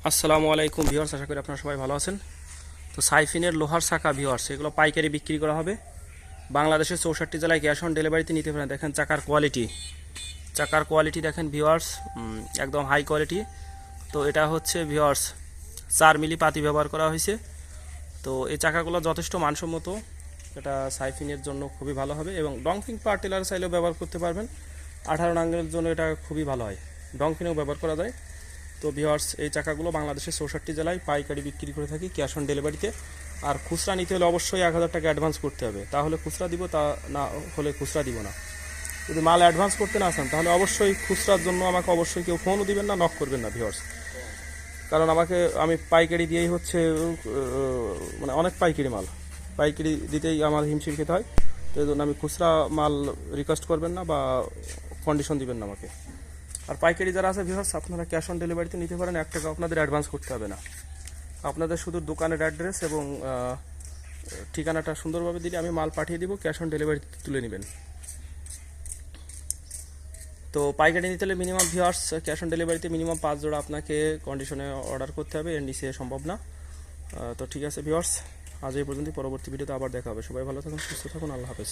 আসসালামু আলাইকুম ভিউয়ার্স, আশা করি আপনারা সবাই ভালো আছেন। তো সাইফিনের লোহার চাকা ভিউয়ার্স, এগুলো পাইকারি বিক্রি করা হবে। বাংলাদেশের 64 জেলায় ক্যাশ অন ডেলিভারিতে নিতে পারেন। দেখেন চাকার কোয়ালিটি দেখেন ভিউয়ার্স, একদম হাই কোয়ালিটি। তো এটা হচ্ছে ভিউয়ার্স 4 মিলি পাতি ব্যবহার করা হয়েছে। তো এই চাকাগুলো যথেষ্ট মানসম্মত, এটা সাইফিনের জন্য খুবই ভালো হবে এবং ডংফিং পাওয়ার টিলার চাইলেও ব্যবহার করতে পারবেন। 18 নাঙ্গলের জন্য এটা খুবই ভালো হয়, ডংফিনেও ব্যবহার করা যায়। তো ভিউয়ার্স, এই চাকাগুলো বাংলাদেশের 64 জেলায় পাইকারি বিক্রি করে থাকি ক্যাশ অন ডেলিভারিতে। আর খুচরা নিতে হলে অবশ্যই 1000 টাকা অ্যাডভান্স করতে হবে, তাহলে খুচরা দিব, তা না হলে খুচরা দিব না। যদি মাল অ্যাডভান্স করতে না চান তাহলে অবশ্যই খুচরার জন্য আমাকে অবশ্যই কেউ ফোনও দিবেন না, নক করবেন না ভিউয়ার্স। কারণ আমি পাইকারি দিয়েই হচ্ছে মানে অনেক পাইকারি দিতেই আমার হিমশিম খেতে হয়। তো এই জন্য আমি খুচরা মাল রিকোয়েস্ট করবেন না বা কন্ডিশন দিবেন না আমাকে। আর পাইকারি যারা আছে ভিউয়ার্স, আপনারা ক্যাশ অন ডেলিভারিতে নিতে পারেন, 1 টাকা আপনাদের অ্যাডভান্স করতে হবে না। আপনাদের শুধু দোকানের অ্যাড্রেস এবং ঠিকানাটা সুন্দরভাবে দিলে আমি মাল পাঠিয়ে দিব, ক্যাশ অন ডেলিভারিতে তুলে নেবেন। তো পাইকারি নিতে হলে মিনিমাম ভিউয়ার্স ক্যাশ অন ডেলিভারিতে মিনিমাম 5 জোড়া আপনাকে কন্ডিশনে অর্ডার করতে হবে, এর নিচে সম্ভব না। তো ঠিক আছে ভিউয়ার্স, আজ এই পর্যন্ত। পরবর্তী ভিডিওতে আবার দেখা হবে। সবাই ভালো থাকুন, সুস্থ থাকুন, আল্লাহ হাফেজ।